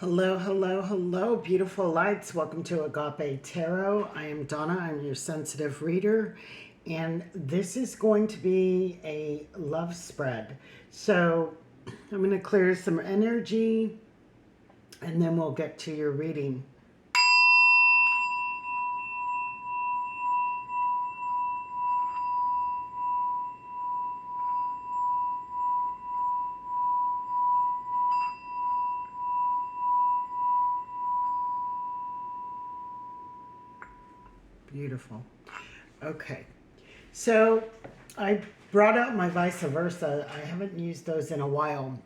Hello, hello, hello, beautiful lights. Welcome to Agape Tarot. I am Donna. I'm your sensitive reader, and this is going to be a love spread. So I'm going to clear some energy, and then we'll get to your reading. Beautiful. Okay. So I brought out my vice versa. I haven't used those in a while.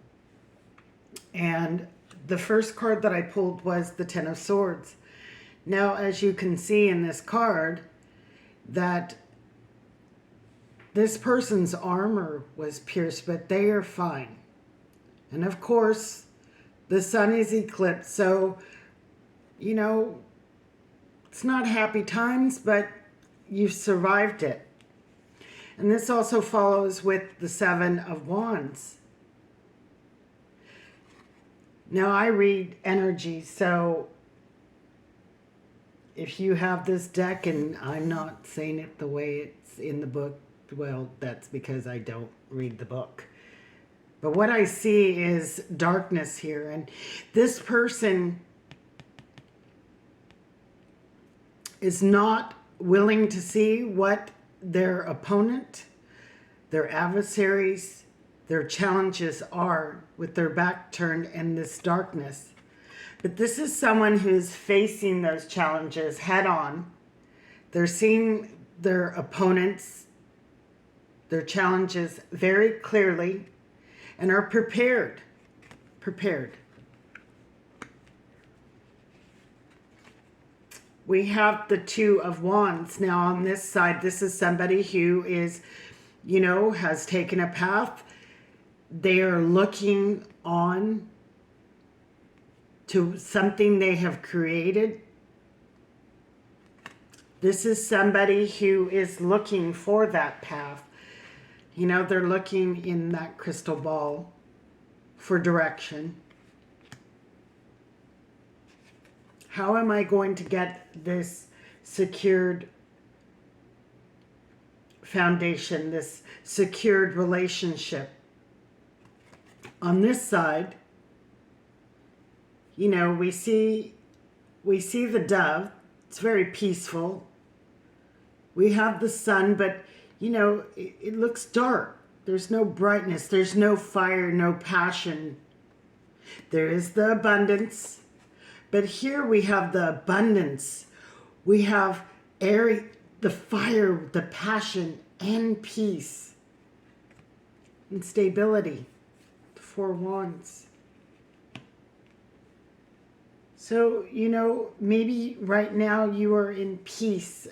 And the first card that I pulled was the Ten of Swords. Now, as you can see in this card, that this person's armor was pierced, but they are fine. And of course, the sun is eclipsed, so, it's not happy times, but you've survived it. And this also follows with the Seven of Wands. Now, I read energy, so if you have this deck, and I'm not saying it the way it's in the book, well, that's because I don't read the book. But what I see is darkness here. And this person is not willing to see what their opponent, their adversaries, their challenges are with their back turned and this darkness. But this is someone who's facing those challenges head on. They're seeing their opponents, their challenges very clearly, and are prepared. We have the Two of Wands. Now on this side, this is somebody who is, has taken a path. They are looking on to something they have created. This is somebody who is looking for that path. They're looking in that crystal ball for direction. How am I going to get this secured foundation, this secured relationship? On this side, we see the dove. It's very peaceful. We have the sun, but it looks dark. There's no brightness. There's no fire, no passion. There is the abundance. But here we have the abundance. We have the fire, the passion, and peace. And stability. The Four Wands. So, maybe right now you are in peace.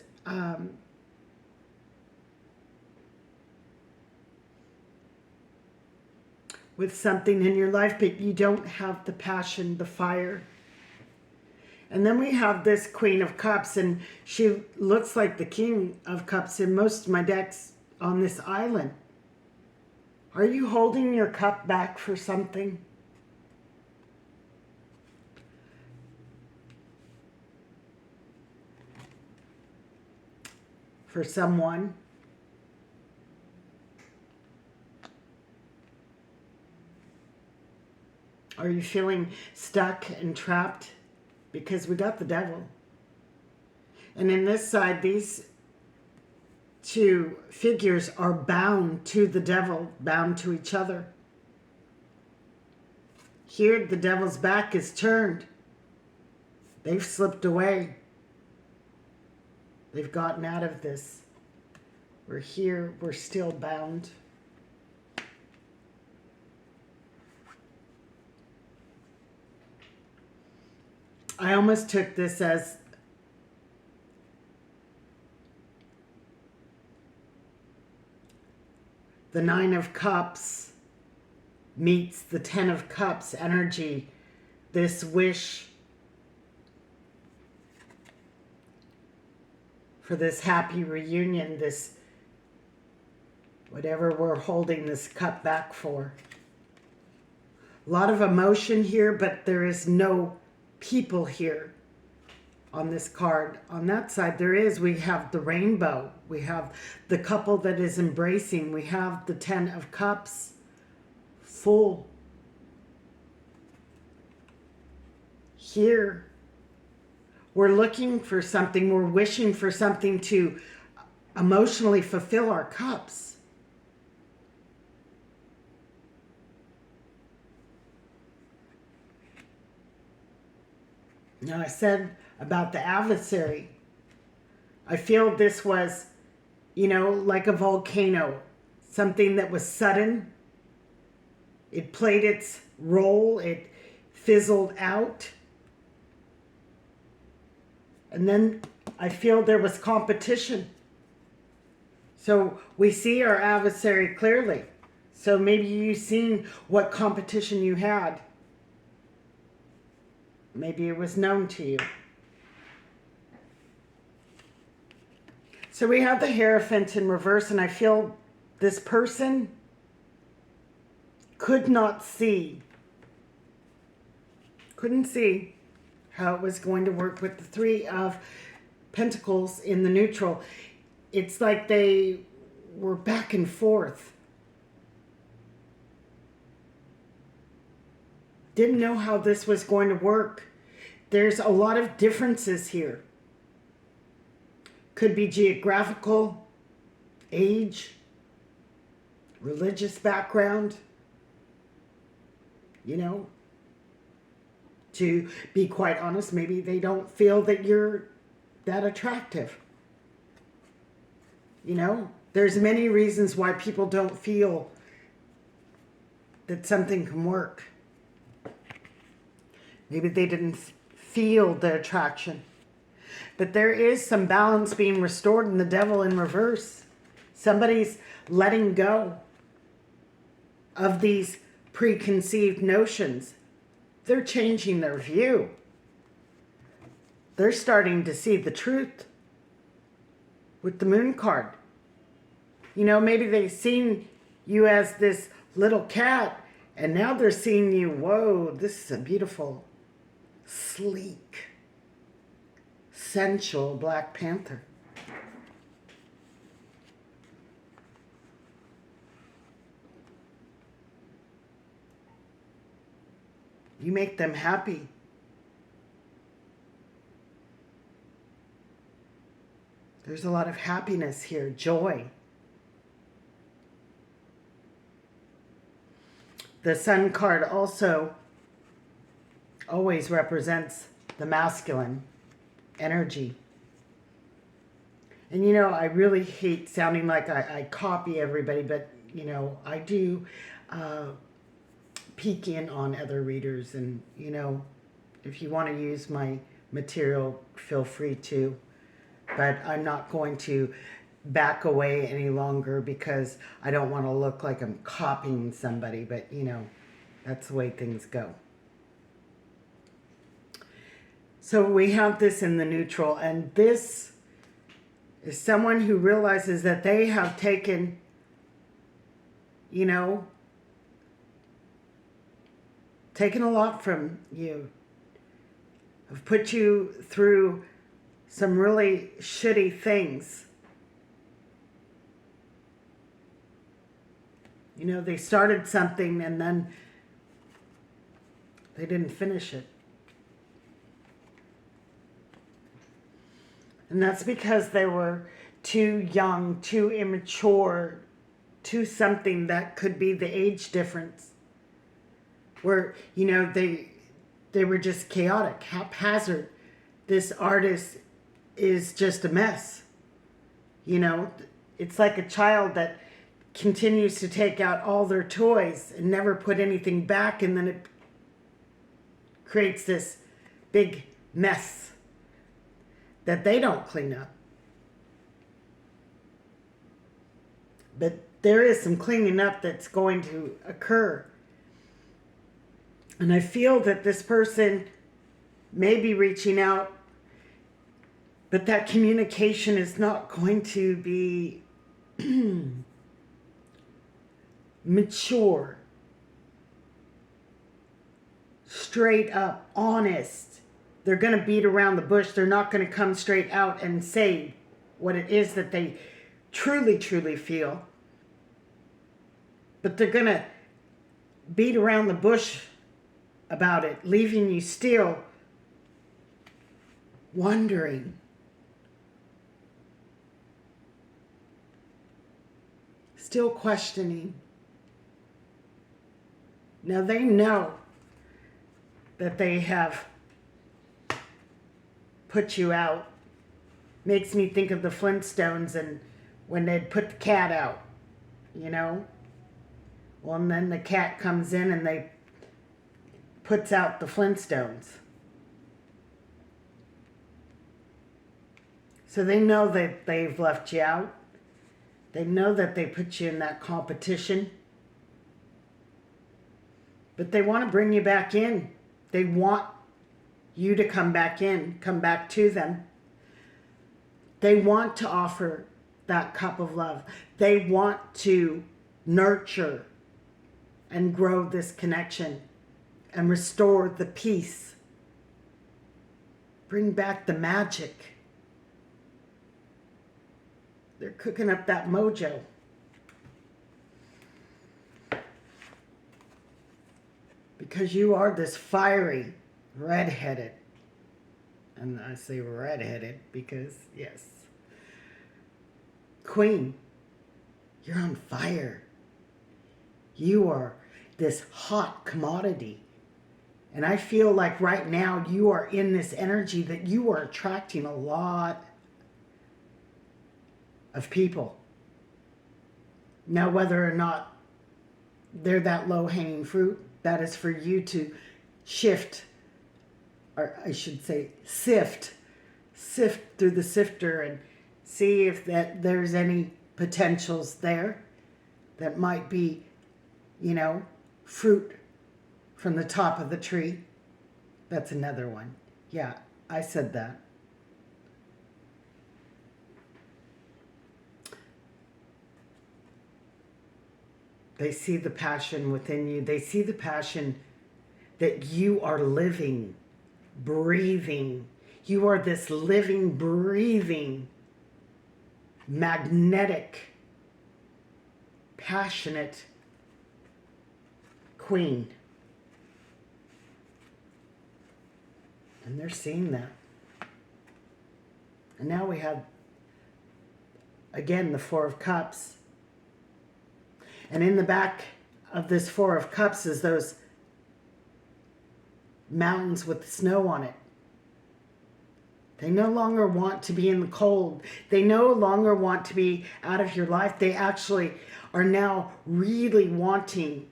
With something in your life, but you don't have the passion, the fire. And then we have this Queen of Cups, and she looks like the King of Cups in most of my decks on this island. Are you holding your cup back for something? For someone? Are you feeling stuck and trapped? Because we got the devil. And in this side, these two figures are bound to the devil, bound to each other. Here, the devil's back is turned. They've slipped away. They've gotten out of this. We're here, we're still bound. I almost took this as the Nine of Cups meets the Ten of Cups energy. This wish for this happy reunion, this whatever we're holding this cup back for. A lot of emotion here, but there is no people here on this card. On that side, there is. We have the rainbow. We have the couple that is embracing. We have the 10 of Cups, full. Here, we're looking for something. We're wishing for something to emotionally fulfill our cups. Now, I said about the adversary, I feel this was, like a volcano, something that was sudden. It played its role, it fizzled out. And then I feel there was competition. So we see our adversary clearly. So maybe you've seen what competition you had. Maybe it was known to you. So we have the Hierophant in reverse, and I feel this person couldn't see how it was going to work with the 3 of Pentacles in the neutral. It's like they were back and forth. Didn't know how this was going to work. There's a lot of differences here. Could be geographical, age, religious background. To be quite honest, maybe they don't feel that you're that attractive. There's many reasons why people don't feel that something can work. Maybe they didn't feel the attraction. But there is some balance being restored in the Devil in reverse. Somebody's letting go of these preconceived notions. They're changing their view. They're starting to see the truth with the Moon card. Maybe they've seen you as this little cat, and now they're seeing you, whoa, this is a beautiful, sleek, sensual Black Panther. You make them happy. There's a lot of happiness here, joy. The Sun card also always represents the masculine energy. And I really hate sounding like I copy everybody, but I do peek in on other readers, and if you want to use my material, feel free to, but I'm not going to back away any longer because I don't want to look like I'm copying somebody, but that's the way things go. So we have this in the neutral, and this is someone who realizes that they have taken, taken a lot from you. Have put you through some really shitty things. They started something and then they didn't finish it. And that's because they were too young, too immature, too something that could be the age difference. Where, they were just chaotic, haphazard. This artist is just a mess. It's like a child that continues to take out all their toys and never put anything back, and then it creates this big mess that they don't clean up. But there is some cleaning up that's going to occur. And I feel that this person may be reaching out, but that communication is not going to be mature. straight up, honest. They're going to beat around the bush. They're not going to come straight out and say what it is that they truly, truly feel. But they're going to beat around the bush about it, leaving you still wondering. Still questioning. Now they know that they have put you out. Makes me think of the Flintstones and when they'd put the cat out, you know? Well, and then the cat comes in and they puts out the Flintstones. So they know that they've left you out. They know that they put you in that competition. But they want to bring you back in. They want you to come back in, come back to them. They want to offer that cup of love. They want to nurture and grow this connection and restore the peace. Bring back the magic. They're cooking up that mojo. Because you are this fiery, red-headed, and I say red-headed because, yes, queen, you're on fire. You are this hot commodity. And I feel like right now you are in this energy that you are attracting a lot of people. Now, whether or not they're that low-hanging fruit, that is for you to shift, or I should say sift through the sifter and see if there's any potentials there that might be, you know, fruit from the top of the tree. That's another one. Yeah, I said that. They see the passion within you. They see the passion that you are living, breathing. You are this living, breathing, magnetic, passionate queen. And they're seeing that. And now we have, again, the Four of Cups. And in the back of this Four of Cups is those mountains with snow on it. They no longer want to be in the cold. They no longer want to be out of your life. They actually are now really wanting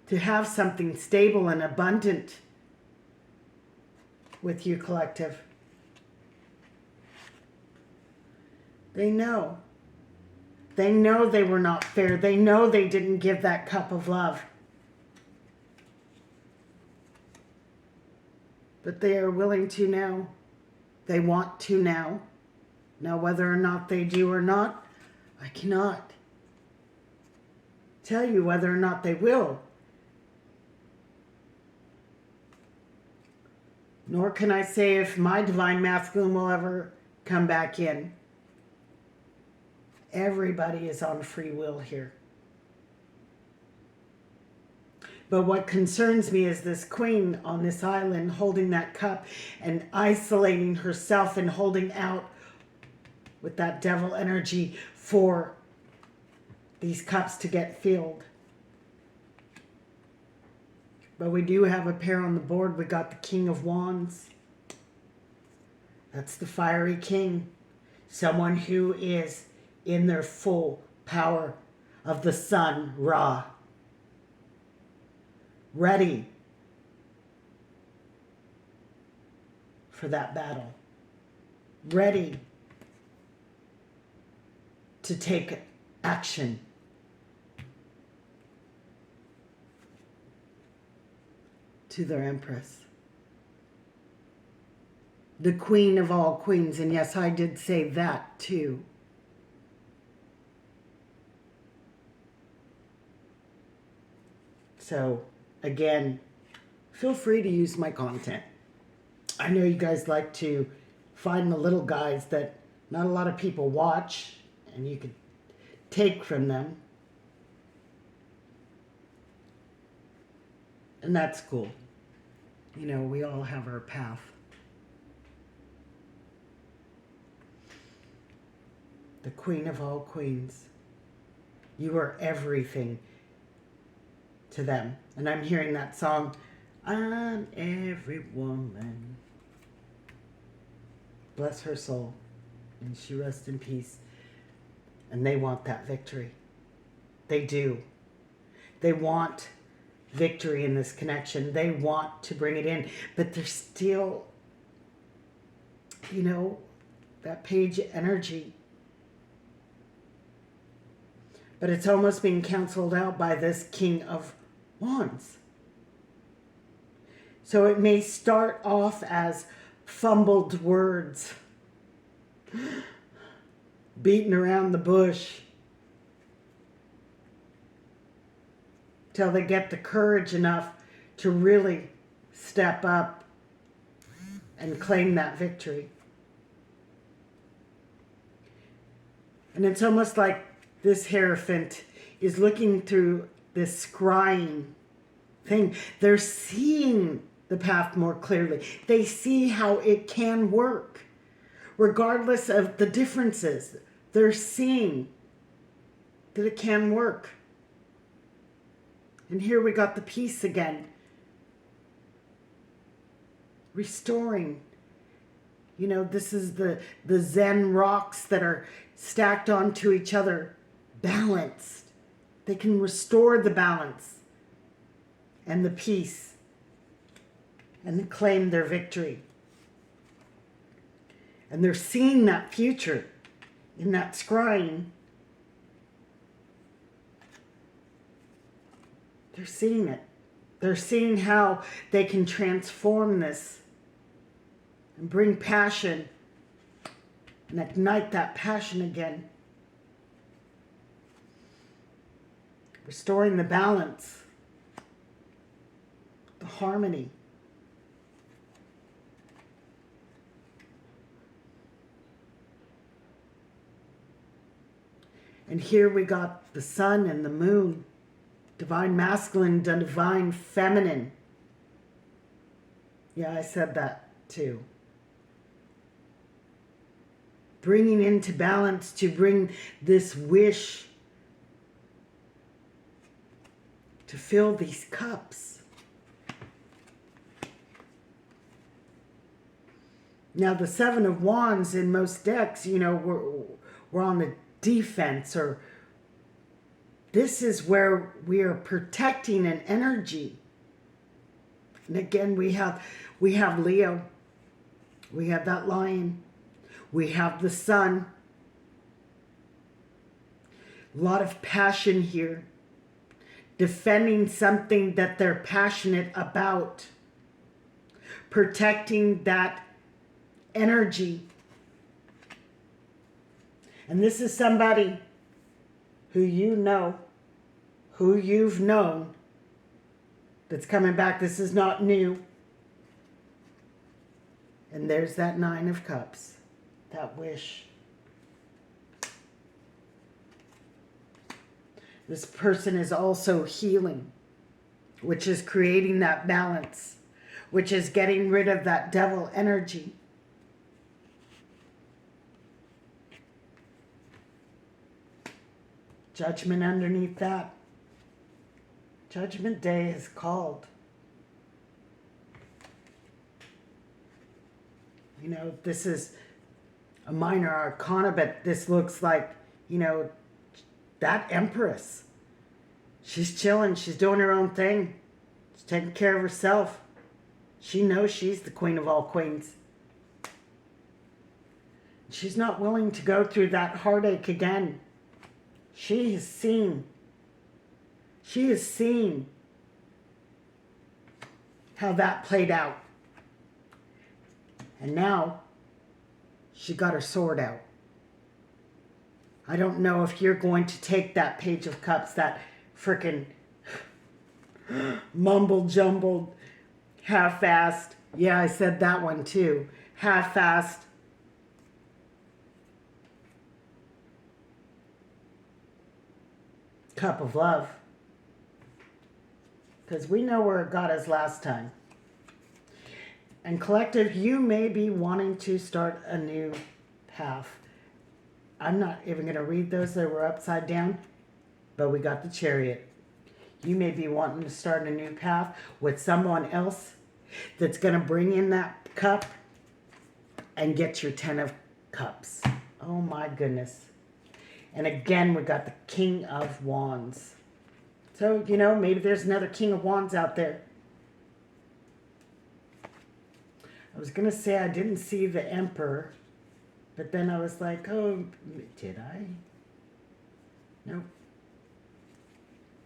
to have something stable and abundant with you, collective. They know. They know they were not fair. They know they didn't give that cup of love. But they are willing to now. They want to now. Now, whether or not they do or not, I cannot tell you whether or not they will. Nor can I say if my divine masculine will ever come back in. Everybody is on free will here. But what concerns me is this queen on this island holding that cup and isolating herself and holding out with that devil energy for these cups to get filled. But we do have a pair on the board. We got the King of Wands. That's the fiery king. Someone who is in their full power of the sun, Ra. Ready for that battle. Ready to take action. To their Empress. The queen of all queens. And yes, I did say that too. So again, feel free to use my content. I know you guys like to find the little guys that not a lot of people watch and you could take from them. And that's cool. You know, we all have our path. The queen of all queens. You are everything to them. And I'm hearing that song, I'm every woman. Bless her soul. And she rests in peace. And they want that victory. They do. They want victory in this connection. They want to bring it in. But there's still, you know, that page energy. But it's almost being canceled out by this King of Wands. So it may start off as fumbled words, beating around the bush, till they get the courage enough to really step up and claim that victory. And it's almost like this Hierophant is looking through this scrying thing. They're seeing the path more clearly. They see how it can work, regardless of the differences. They're seeing that it can work. And here we got the peace again. Restoring. You know, this is the Zen rocks that are stacked onto each other. Balanced. They can restore the balance and the peace and claim their victory. And they're seeing that future in that scrying. They're seeing it. They're seeing how they can transform this and bring passion and ignite that passion again. Restoring the balance, the harmony. And here we got the sun and the moon, divine masculine, divine feminine. Yeah, I said that too. Bringing into balance to bring this wish to fill these cups. Now the Seven of Wands in most decks, you know, we're on the defense, or this is where we are protecting an energy. And again, we have Leo. We have that lion. We have the sun. A lot of passion here. Defending something that they're passionate about. Protecting that energy. And this is somebody who you know, who you've known, that's coming back. This is not new. And there's that Nine of Cups, that wish. This person is also healing, which is creating that balance, which is getting rid of that devil energy. Judgment underneath that. Judgment Day is called. You know, this is a minor arcana, but this looks like, you know, that Empress. She's chilling. She's doing her own thing. She's taking care of herself. She knows she's the queen of all queens. She's not willing to go through that heartache again. She has seen how that played out. And now she got her sword out. I don't know if you're going to take that Page of Cups, that frickin' Mumble jumbled, half-assed. Yeah, I said that one too. Half-assed. Cup of love. Because we know where it got us last time. And collective, you may be wanting to start a new path. I'm not even going to read those that were upside down, but we got the Chariot. You may be wanting to start a new path with someone else that's going to bring in that cup and get your 10 of Cups. Oh my goodness. And again, we got the King of Wands. So, you know, maybe there's another King of Wands out there. I was going to say I didn't see the Emperor, but then I was like, oh, did I? Nope.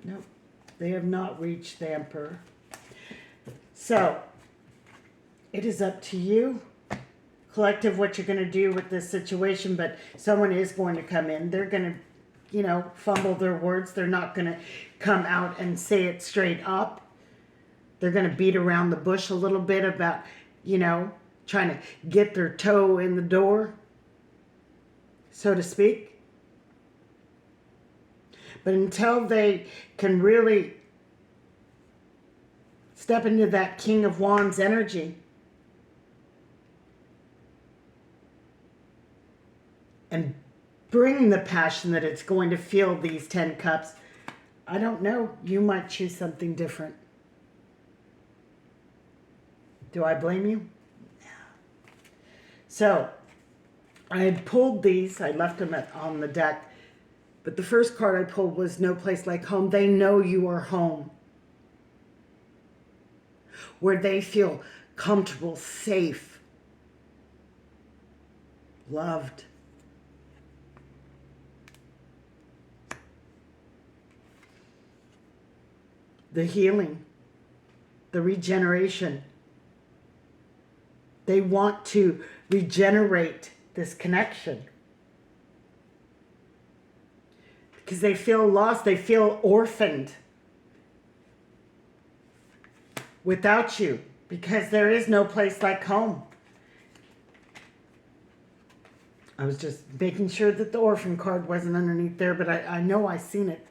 Nope. They have not reached the Emperor. So, it is up to you, collective, what you're going to do with this situation, but someone is going to come in. They're going to, you know, fumble their words. They're not going to come out and say it straight up. They're going to beat around the bush a little bit about, you know, trying to get their toe in the door, so to speak. But until they can really step into that King of Wands energy and bring the passion that it's going to feel these 10 cups, I don't know. You might choose something different. Do I blame you? So, I had pulled these. I left them on the deck. But the first card I pulled was No Place Like Home. They know you are home. Where they feel comfortable, safe, loved. The healing, the regeneration. They want to regenerate this connection. Because they feel lost, they feel orphaned without you. Because there is no place like home. I was just making sure that the orphan card wasn't underneath there, but I know I seen it.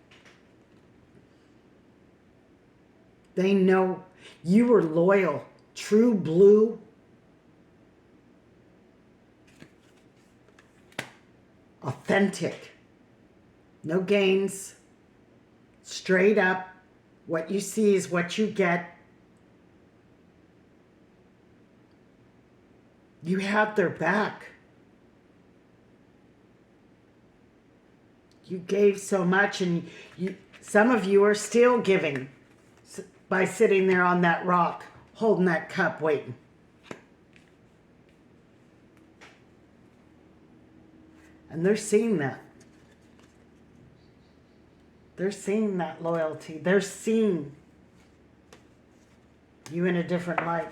They know you were loyal, true blue. Authentic. No games. Straight up. What you see is what you get. You have their back. You gave so much, and some of you are still giving by sitting there on that rock, holding that cup, waiting. And they're seeing that. They're seeing that loyalty. They're seeing you in a different light.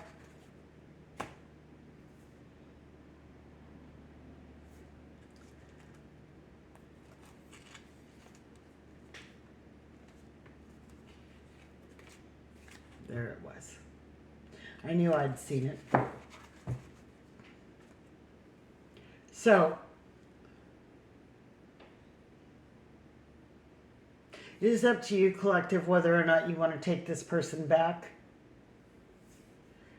There it was. I knew I'd seen it. So, it is up to you, collective, whether or not you want to take this person back.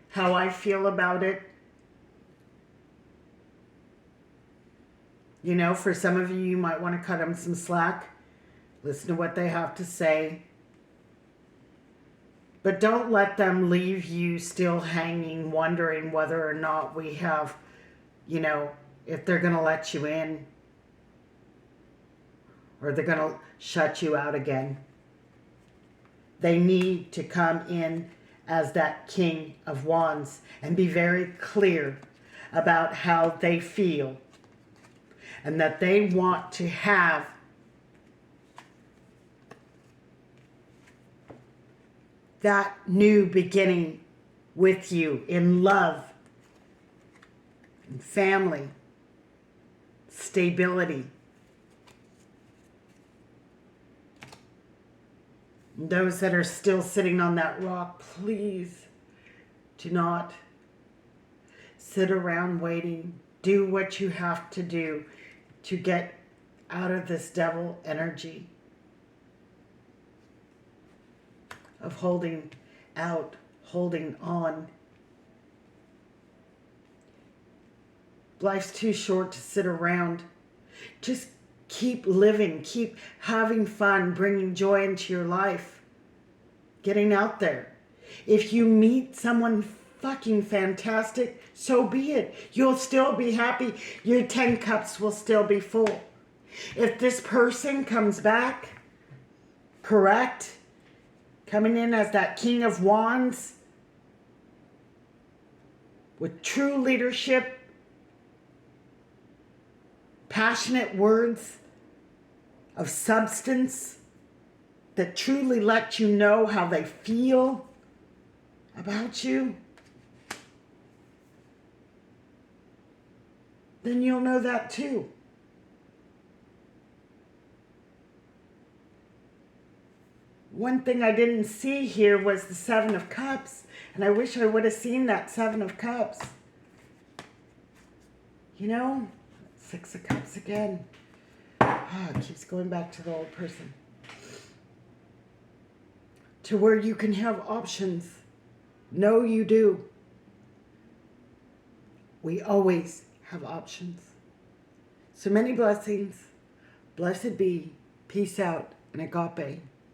How I feel about it. You know, for some of you, you might want to cut them some slack. Listen to what they have to say. But don't let them leave you still hanging, wondering whether or not we have, you know, if they're going to let you in. Or they're going to shut you out again. They need to come in as that King of Wands and be very clear about how they feel. And that they want to have that new beginning with you in love, in family, stability. Those that are still sitting on that rock, please do not sit around waiting. Do what you have to do to get out of this devil energy of holding out, holding on. Life's too short to sit around. Just keep living, keep having fun, bringing joy into your life, getting out there. If you meet someone fucking fantastic, so be it. You'll still be happy. Your 10 cups will still be full. If this person comes back, correct, coming in as that King of Wands, with true leadership, passionate words of substance that truly let you know how they feel about you, then you'll know that too. One thing I didn't see here was the Seven of Cups, and I wish I would have seen that Seven of Cups. You know, Six of Cups again. It keeps going back to the old person. To where you can have options. No, you do. We always have options. So many blessings. Blessed be. Peace out and agape.